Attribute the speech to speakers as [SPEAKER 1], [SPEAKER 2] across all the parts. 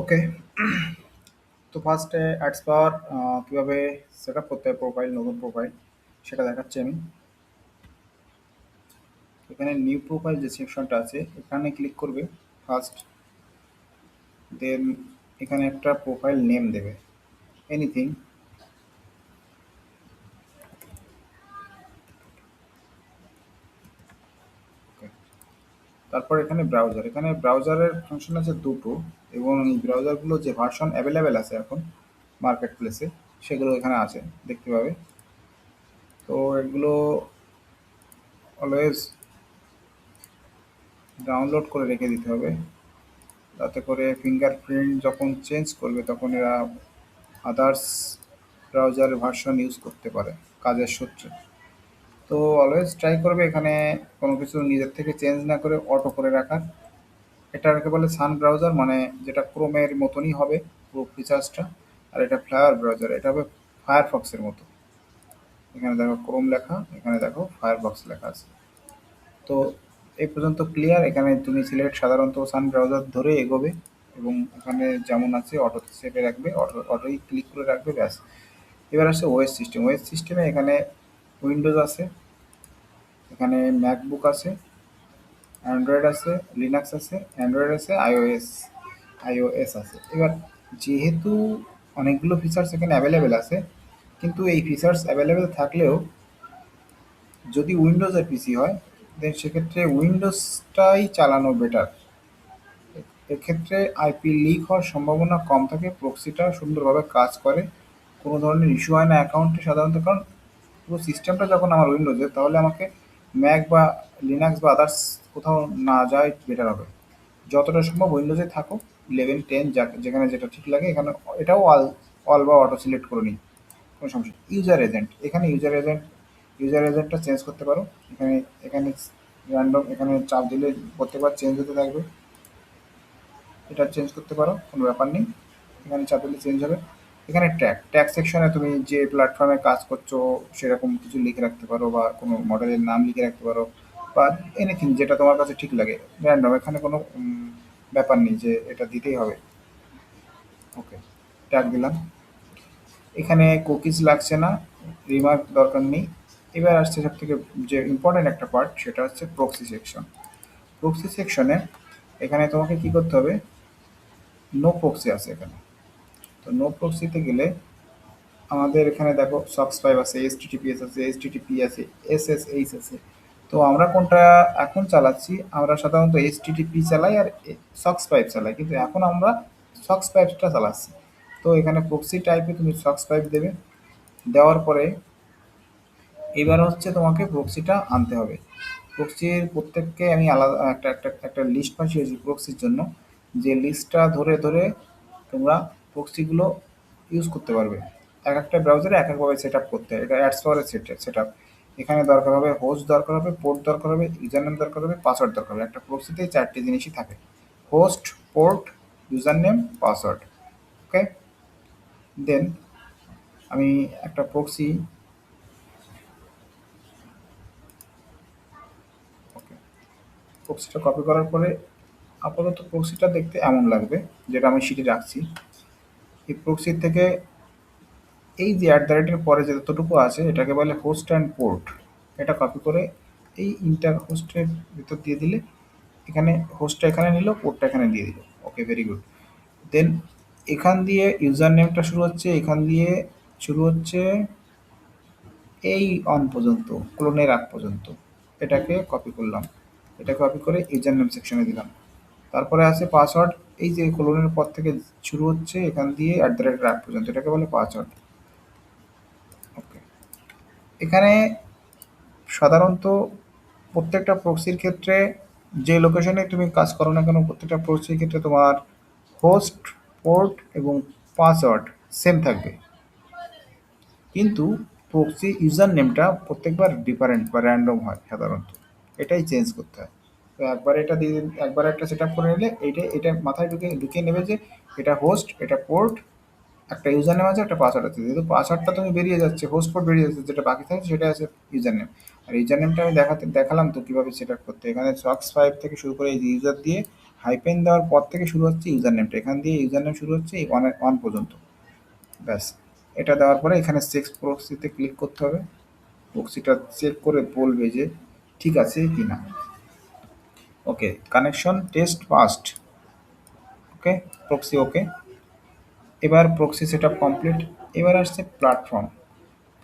[SPEAKER 1] ওকে। তো ফার্স্টে অ্যাডস পাওয়ার কীভাবে সেট আপ করতে হয় প্রোফাইল, নতুন প্রোফাইল সেটা দেখাচ্ছি আমি। এখানে নিউ প্রোফাইল যে সেকশনটা আছে এখানে ক্লিক করবে ফার্স্ট। দেন এখানে একটা প্রোফাইল নেম দেবে, এনিথিং। ওকে। তারপর এখানে ব্রাউজার, এখানে ব্রাউজারের ফাংশন আছে দুটো, এবং এই ব্রাউজারগুলো যে ভার্সন অ্যাভেলেবেল আছে এখন মার্কেট প্লেসে সেগুলো এখানে আছে, দেখতে পাবে। তো এগুলো অলওয়েজ ডাউনলোড করে রেখে দিতে হবে, যাতে করে ফিঙ্গারপ্রিন্ট যখন চেঞ্জ করবে তখন এরা আদার্স ব্রাউজারের ভার্সন ইউজ করতে পারে কাজের সূত্রে। তো অলওয়েজ ট্রাই করবে এখানে কোনো কিছু নিজের থেকে চেঞ্জ না করে অটো করে রাখার। এটাকে বলে সান ব্রাউজার, মানে যেটা ক্রোমের মতনই হবে পুরো ফিচার্সটা। আর এটা ফ্লায়ার ব্রাউজার, এটা হবে ফায়ারফক্সের মতো। এখানে দেখো ক্রোম লেখা, এখানে দেখো ফায়ারফক্স লেখা আছে। তো এই পর্যন্ত ক্লিয়ার। এখানে তুমি সিলেক্ট সাধারণত সান ব্রাউজার ধরে এগোবে, এবং এখানে যেমন আছে অটোতে সেভে রাখবে, অটোই ক্লিক করে রাখবে, ব্যাস। এবার আসছে ওএস সিস্টেম। ওএস সিস্টেমে এখানে উইন্ডোজ আছে, এখানে ম্যাকবুক আছে, অ্যান্ড্রয়েড আছে, লিনাক্স আছে, অ্যান্ড্রয়েড আছে, আইওএস আছে। এবার যেহেতু অনেকগুলো ফিচার্স এখানে অ্যাভেলেবেল আছে, কিন্তু এই ফিচার্স অ্যাভেলেবেল থাকলেও যদি উইন্ডোজের পিসি হয় দেন সেক্ষেত্রে উইন্ডোজটাই চালানো বেটার। এক্ষেত্রে আইপি লিক হওয়ার সম্ভাবনা কম থাকে, প্রক্সিটা সুন্দরভাবে কাজ করে, কোনো ধরনের ইস্যু হয় না অ্যাকাউন্টে সাধারণত। কারণ পুরো সিস্টেমটা যখন আমার উইন্ডোজে, তাহলে আমাকে ম্যাক বা লিনাক্স বা আদার্স কোথাও না যাওয়াই বেটার হবে। যতটা সম্ভব উইন্ডোজে থাকো, 11, 10 যা যেখানে যেটা ঠিক লাগে। এখানে এটাও অল অল বা অটো সিলেক্ট করে নিই, কোনো সমস্যা নেই। ইউজার এজেন্ট, এখানে ইউজার এজেন্টটা চেঞ্জ করতে পারো। এখানে এখানে র্যান্ডম, এখানে চাপ দিলে প্রত্যেকবার চেঞ্জ হতে থাকবে। এটা চেঞ্জ করতে পারো, কোনো ব্যাপার নেই। এখানে চাপ দিলে চেঞ্জ হবে। এখানে ট্যাগ সেকশনে তুমি যে প্ল্যাটফর্মে কাজ করছো সেরকম কিছু লিখে রাখতে পারো, বা কোনো মডেলের নাম লিখে রাখতে পারো, বা এনিথিং যেটা তোমার কাছে ঠিক লাগে, র্যান্ডম। এখানে কোনো ব্যাপার নেই যে এটা দিতেই হবে। ওকে, ট্যাগ দিলাম। এখানে কুকিজ লাগছে না, রিমার্ক দরকার নেই। এবার আসছে সব থেকে যে ইম্পর্টেন্ট একটা পার্ট, সেটা হচ্ছে প্রক্সি সেকশন। প্রক্সি সেকশনে এখানে তোমাকে কি করতে হবে, নো প্রক্সি আছে এখানে। তো নো প্রক্সিতে গেলে আমাদের এখানে দেখো সক্স 5 আছে, এইচটিটিপিএস আছে, এইচটিটিপি আছে, এসএসএইচ আছে। তো আমরা কোনটা এখন চালাচ্ছি, আমরা সাধারণত এইচটিটিপি চালাই আর সক্স 5 চালাই, কিন্তু এখন আমরা সক্স 5টা চালাচ্ছি। তো এখানে প্রক্সি টাইপে তুমি সক্স 5 দেবে। দেওয়ার পরে এবার হচ্ছে তোমাকে প্রক্সিটা আনতে হবে। প্রক্সির প্রত্যেককে আমি আলাদা একটা একটা একটা লিস্ট পাঠিয়েছি প্রক্সির জন্য, যে লিস্টটা ধরে ধরে তোমরা প্রক্সিগুলো ইউজ করতে পারবে। এক একটা ব্রাউজারে এক একভাবে সেট আপ করতে হয়, এটা অ্যাডস পাওয়ারের সেট আপ। এখানে দরকার হবে হোস্ট, দরকার হবে পোর্ট, দরকার হবে ইউজার নেম, দরকার হবে পাসওয়ার্ড, দরকার হবে। একটা প্রক্সিতেই চারটি জিনিসই থাকে: host, port, user name, password. Okay. Then আমি একটা প্রক্সি, ওকে, প্রক্সিটা কপি করার পরে আপাতত প্রক্সিটা দেখতে এমন লাগবে, যেটা আমি শিটে রাখছি। এই প্রক্সির থেকে এই যে অ্যাট দ্য রেটের পরে যে যতটুকু আছে এটাকে বলে হোস্ট অ্যান্ড পোর্ট। এটা কপি করে এই ইন্টার হোস্টের ভিতর দিয়ে দিলে, এখানে হোস্টটা এখানে নিল, পোর্টটা এখানে দিয়ে দিল। ওকে, ভেরি গুড। দেন এখান দিয়ে ইউজার নেমটা শুরু হচ্ছে, এখান দিয়ে শুরু হচ্ছে এই অন পর্যন্ত, ক্লোনের আগ পর্যন্ত। এটাকে কপি করলাম, এটা কপি করে ইউজার নেম সেকশনে দিলাম। তারপরে আছে পাসওয়ার্ড, এই যে কোলনের পর থেকে শুরু হচ্ছে এখান দিয়ে অ্যাট দ্য রেট আগ পর্যন্ত, এটাকে বলে পাসওয়ার্ড। ওকে। এখানে সাধারণত প্রত্যেকটা প্রক্সির ক্ষেত্রে যে লোকেশনে তুমি কাজ করো না কেন, প্রত্যেকটা প্রক্সির ক্ষেত্রে তোমার হোস্ট, পোর্ট এবং পাসওয়ার্ড সেম থাকবে, কিন্তু প্রক্সি ইউজার নেমটা প্রত্যেকবার ডিফারেন্ট বা র্যান্ডম হয় সাধারণত। এটাই চেঞ্জ করতে হয়। তো একবার এটা দিয়ে, একবার একটা সেট আপ করে নিলে এইটা এটা মাথায় ঢুকিয়ে নেবে যে এটা হোস্ট, এটা পোর্ট, একটা ইউজার নেম আছে, একটা পাসওয়ার্ড আছে। যেহেতু পাসওয়ার্ডটা তুমি বেরিয়ে যাচ্ছে, হোস্ট পোর্ট বেরিয়ে যাচ্ছে, যেটা বাকি থাকে সেটা আছে ইউজার নেম। আর ইউজার নেমটা আমি দেখালাম তো কীভাবে সেট আপ করতে। এখানে সক্স 5 থেকে শুরু করে এই ইউজার দিয়ে হাইপেন দেওয়ার পর থেকে শুরু হচ্ছে ইউজার নেমটা, এখান দিয়ে ইউজার নেম শুরু হচ্ছে এই ওয়ান পর্যন্ত। ব্যাস, এটা দেওয়ার পরে এখানে সেক্স প্রক্সিতে ক্লিক করতে হবে। প্রক্সিটা চেক করে বলবে যে ঠিক আছে কি না। ওকে, কানেকশন টেস্ট পাস্ট। ওকে, প্রক্সি ওকে। এবার প্রক্সি সেট আপ কমপ্লিট। এবার আসছে প্ল্যাটফর্ম।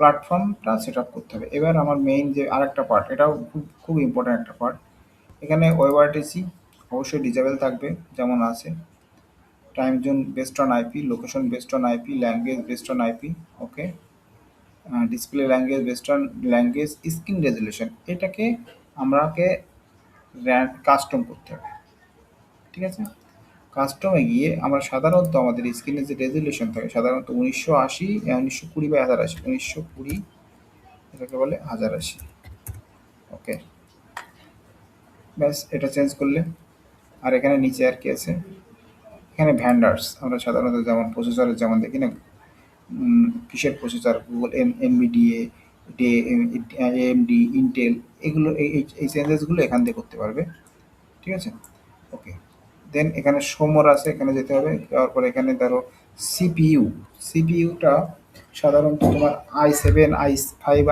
[SPEAKER 1] প্ল্যাটফর্মটা সেট আপ করতে হবে। এবার আমার মেইন যে আরেকটা পার্ট, এটাও খুব খুব ইম্পর্ট্যান্ট একটা পার্ট। এখানে ওয়েবআরটিসি অবশ্যই ডিজেবল থাকবে যেমন আছে। Time zone based on IP, location based on IP, language based on IP. Okay, display language based on language, screen resolution এটাকে আমরাকে কাস্টম করতে হবে। ঠিক আছে, কাস্টমে গিয়ে আমরা সাধারণত আমাদের স্ক্রিনে যে রেজুলেশন থাকে সাধারণত 1980, 1920 বা 1080, 1920 এটাকে বলে 1080। ওকে, ব্যাস এটা চেঞ্জ করলে। আর এখানে নিচে আর কি আছে, এখানে ভ্যান্ডার্স আমরা সাধারণত যেমন প্রসেসরের যেমন দেখি না, কিসের প্রসেসর, গুগল এনভিডিএ, এএমডি, ইন্টেল, এগুলো এই চেঞ্জেসগুলো এখান থেকে করতে পারবে। ঠিক আছে, ওকে। দেন এখানে সোমর আছে, এখানে যেতে হবে। যাওয়ার পরে এখানে ধরো সিপিইউ, সিপিইউটা সাধারণত তোমার i7, i5,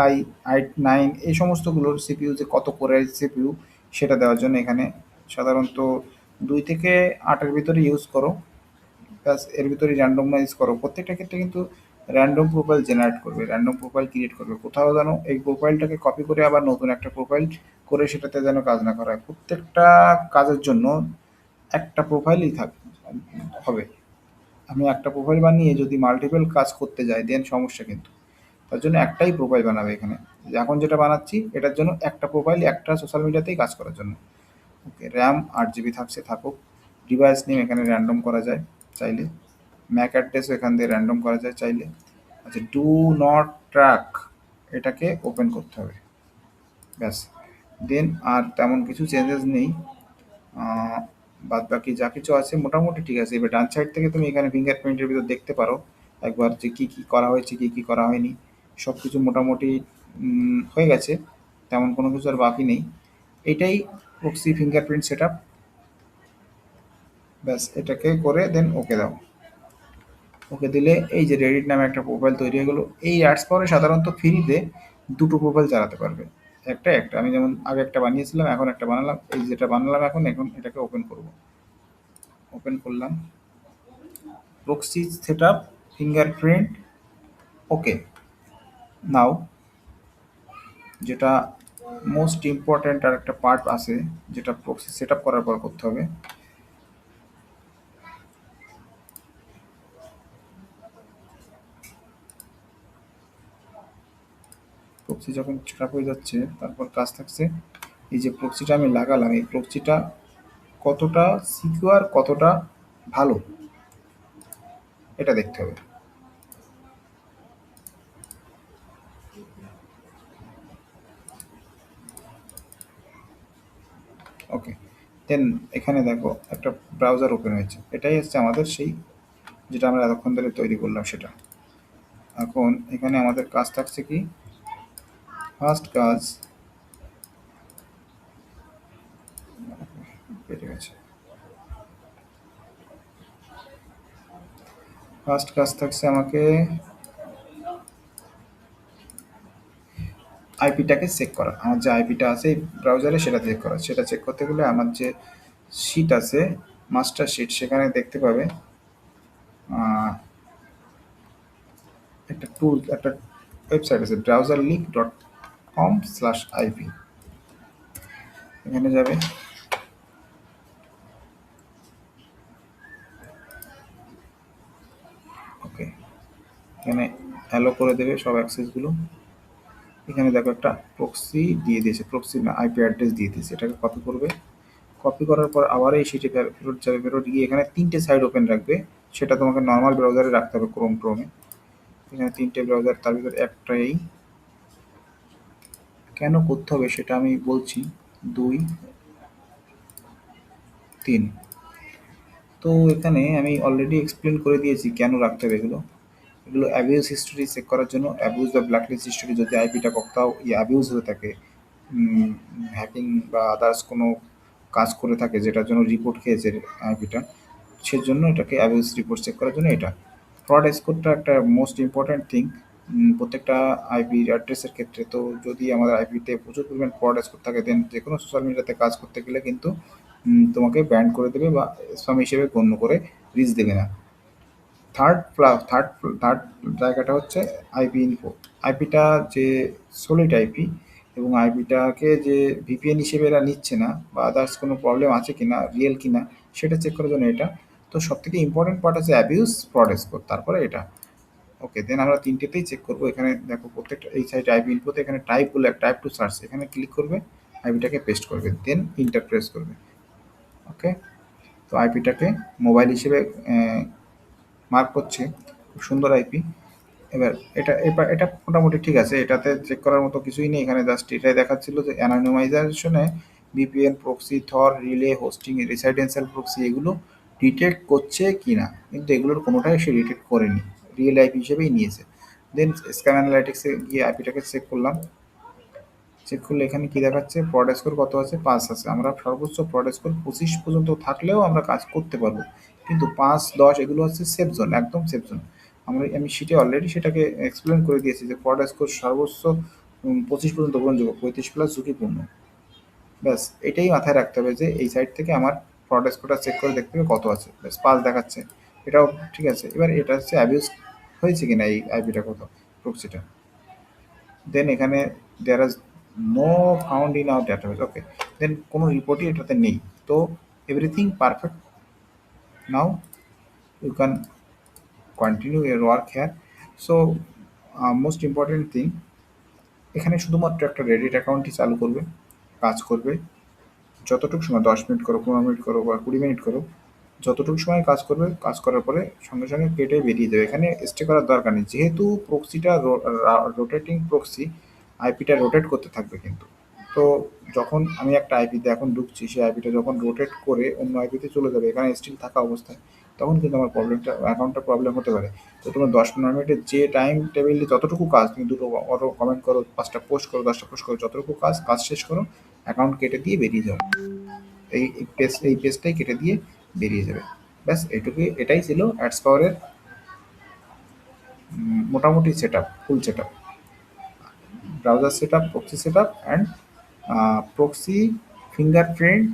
[SPEAKER 1] i9 এই সমস্তগুলোর সিপিইউ যে কত কোরের সিপিইউ সেটা দেওয়ার জন্য এখানে সাধারণত 2 থেকে 8-এর ভিতরে ইউজ করো। প্লাস এর ভিতরে র্যান্ডমাইজ করো। প্রত্যেকটা ক্ষেত্রে কিন্তু র্যান্ডম প্রোফাইল জেনারেট করবে, র্যান্ডম প্রোফাইল ক্রিয়েট করবে। কোথাও যেন এই প্রোফাইলটাকে কপি করে আবার নতুন একটা প্রোফাইল করে সেটাতে যেন কাজ না করা হয়। প্রত্যেকটা কাজের জন্য একটা প্রোফাইলই হবে। আমি একটা প্রোফাইল বানিয়ে যদি মাল্টিপল কাজ করতে যাই দেন সমস্যা কিন্তু। তার জন্য একটাই প্রোফাইল বানাবে এখানে। এখন যেটা বানাচ্ছি এটার জন্য একটা প্রোফাইল একটা সোশ্যাল মিডিয়াতেই কাজ করার জন্য। ওকে, র্যাম 8 জিবি থাকছে থাকুক। ডিভাইস নেম এখানে র্যান্ডম করা যায় চাইলে। ম্যাক অ্যাড্রেসও এখান দিয়ে র্যান্ডম করা যায় চাইলে। আচ্ছা, ডু নট ট্র্যাক এটাকে ওপেন করতে হবে। ব্যাস, দেন আর তেমন কিছু চেঞ্জেস নেই। বাদ বাকি যা কিছু আছে মোটামুটি ঠিক আছে। এবার ডান সাইড থেকে তুমি এখানে ফিঙ্গারপ্রিন্টের ভিতর দেখতে পারো একবার যে কী কী করা হয়েছে, কী কী করা হয়নি। সব কিছু মোটামুটি হয়ে গেছে, তেমন কোনো কিছু আর বাকি নেই। এটাই প্রক্সি ফিঙ্গারপ্রিন্ট সেট আপ। ব্যাস, এটাকে করে দেন ওকে দাও। ওকে দিলে এই যে রেডিট নামে একটা প্রোফাইল তৈরি হয়ে গেলো। এই অ্যাডস পাওয়ারে সাধারণত ফ্রিতে দুটো প্রোফাইল চালাতে পারবে। একটা আমি যেমন আগে একটা বানিয়েছিলাম, এখন একটা বানালাম। এই যেটা বানালাম এখন এখন এটাকে ওপেন করব। ওপেন করলাম, প্রক্সি সেট আপ, ফিঙ্গারপ্রিন্ট, ওকে। নাও যেটা মোস্ট ইম্পর্ট্যান্ট আর একটা পার্ট আছে যেটা প্রক্সি সেট আপ করার পর করতে হবে। প্রক্সি যখন সেট আপ হয়ে যাচ্ছে তারপর কাজ থাকছে এই যে প্রক্সিটা আমি লাগালাম, এই প্রক্সিটা কতটা সিকিউর, কতটা ভালো এটা দেখতে হবে। ওকে, দেন এখানে দেখো একটা ব্রাউজার ওপেন হয়েছে। এটাই হচ্ছে আমাদের সেই যেটা আমরা এতক্ষণ ধরে তৈরি করলাম সেটা। এখন এখানে আমাদের কাজ থাকছে কি, ফার্স্ট কাজ বেড়ে গেছে। ফার্স্ট কাজ থাকছে আমাকে আইপিটাকে চেক করা। আমার যে আইপিটা আছে ব্রাউজারে সেটা চেক করা। সেটা চেক করতে গেলে আমার যে শিট আছে, মাস্টার শিট, সেখানে দেখতে পাবে একটা টুল, একটা ওয়েবসাইট আছে browserleak.com/ip। এখানে যাবে, ওকে, এখানে অ্যালো করে দেবে সব অ্যাক্সেসগুলো। এখানে দেখো একটা প্রক্সি দিয়ে দিয়েছে, প্রক্সি না আইপি অ্যাড্রেস দিয়ে দিয়েছে। এটাকে কপি করবে। কপি করার পর আবার এই শিটে ফেরত যাবে। ফেরত গিয়ে এখানে 3টে সাইট ওপেন রাখবে। সেটা তোমাকে নর্মাল ব্রাউজারে রাখতে হবে, ক্রোমে। এখানে 3টে ব্রাউজার, তার ভিতরে একটাই কেন করতে হবে সেটা আমি বলছি। 2, 3। তো এখানে আমি অলরেডি এক্সপ্লেন করে দিয়েছি কেন রাখতে হবে এগুলো। এগুলো অ্যাবিউজ হিস্টোরি চেক করার জন্য। অ্যাবিউজ বা ব্ল্যাকলিস্ট হিস্টোরি, যদি আইপিটা কোথাও অ্যাবিউজ হয়ে থাকে, হ্যাকিং বা আদার্স কোনো কাজ করে থাকে, যেটার জন্য রিপোর্ট খেয়েছে আইপিটা, সেজন্য এটাকে অ্যাবিউস রিপোর্ট চেক করার জন্য এটা। ফ্রড স্কোরটা একটা মোস্ট ইম্পর্ট্যান্ট থিং প্রত্যেকটা আইপি অ্যাড্রেসের ক্ষেত্রে। তো যদি আমাদের আইপিতে প্রচুর পরিমাণ ফ্রড স্কোর থাকে, দেন যে কোনো সোশ্যাল মিডিয়াতে কাজ করতে গেলে কিন্তু তোমাকে ব্যান করে দেবে বা স্প্যাম হিসেবে গণ্য করে রিচ দেবে না। থার্ড থার্ড জায়গাটা হচ্ছে আইপি ইনফো। আইপিটা যে সলিড আইপি এবং আইপিটাকে যে ভিপিএন হিসেবে এরা নিচ্ছে না বা আদার্স কোনো প্রবলেম আছে কিনা, রিয়েল কিনা, সেটা চেক করার জন্য এটা। তো সব থেকে ইম্পর্টেন্ট পার্ট আছে অ্যাবিউস, ফ্রড স্কোর, তারপরে এটা। ওকে, দেন আমরা তিনটেতেই চেক করবো। এখানে দেখো প্রত্যেকটা এই সাইড আইপি ইনফোতে এখানে টাইপ বলে টাইপ টু সার্চ, এখানে ক্লিক করবে, আইপিটাকে পেস্ট করবে, দেন ইন্টার প্রেস করবে। ওকে, তো আইপিটাকে মোবাইল হিসেবে মার্ক করছে, খুব সুন্দর আইপি। এবার এটা মোটামুটি ঠিক আছে, এটাতে চেক করার মতো কিছুই নেই। এখানে জাস্ট এটাই দেখাচ্ছিল যে অ্যানোনিমাইজেশনে ভিপিএন, প্রক্সি, থর, রিলে, হোস্টিং, রেসিডেন্সিয়াল প্রক্সি এগুলো ডিটেক্ট করছে কি না, কিন্তু এগুলোর কোনোটাই সে ডিটেক্ট করেনি, রিয়েল আইপি হিসেবেই নিয়েছে। দেন স্ক্যান অ্যানালাইটিক্সে গিয়ে আইপিটাকে চেক করলাম। চেক করলে এখানে কি দেখাচ্ছে, ফ্রড স্কোর কত আছে, 5 আছে। আমরা সর্বোচ্চ ফ্রড স্কোর 25 পর্যন্ত থাকলেও আমরা কাজ করতে পারবো, কিন্তু 5, 10 এগুলো হচ্ছে সেফ জোন, একদম সেফ জোন। আমি শিটে অলরেডি সেটাকে এক্সপ্লেন করে দিয়েছি যে ফ্রড স্কোর সর্বোচ্চ 25 পর্যন্ত গ্রহণযোগ্য, 35 প্লাস ঝুঁকিপূর্ণ। ব্যাস এটাই মাথায় রাখতে হবে যে এই সাইড থেকে আমার ফ্রড স্কোরটা চেক করে দেখতে হবে কত আছে। ব্যাস 5 দেখাচ্ছে, এটাও ঠিক আছে। এবার এটা হচ্ছে অ্যাবিউজ হয়েছে কিনা এই আইপিটা, কত প্রক্সিটা। দেন এখানে there is no found in our database. Okay, then কোনো রিপোর্টই এটাতে নেই। তো everything perfect. Now you can continue your work here. So most important thing, এখানে শুধুমাত্র একটা রেডিট অ্যাকাউন্টই চালু করবে, কাজ করবে যতটুকু সময়, 10 মিনিট করো, 15 মিনিট করো বা 20 মিনিট করো, যতটুকু সময় কাজ করবে, কাজ করার পরে সঙ্গে সঙ্গে কেটে বেরিয়ে যাবে। এখানে স্টে করার দরকার নেই, যেহেতু প্রক্সিটা রোটেটিং প্রক্সি, আইপিটা রোটেট করতে থাকবে কিন্তু। তো যখন আমি একটা আইপিতে এখন ঢুকছি, সেই আইপিটা যখন রোটেট করে অন্য আইপিতে চলে যাবে, এখানে স্টিল থাকা অবস্থায়, তখন কিন্তু আমার অ্যাকাউন্টটা প্রবলেম হতে পারে। তো তোমার 10-15 মিনিটের যে টাইম টেবিলে যতটুকু কাজ, তুমি দুটো অটো কমেন্ট করো, 5টা পোস্ট করো, 10টা পোস্ট করো, যতটুকু কাজ, কাজ শেষ করো, অ্যাকাউন্ট কেটে দিয়ে বেরিয়ে যাও। এই পেজটাই কেটে দিয়ে বেরিয়ে যাবে। ব্যাস এইটুকুই, এটাই ছিল অ্যাডস পাওয়ারের মোটামুটি set up, full set up, browser set up, proxy set up and proxy, fingerprint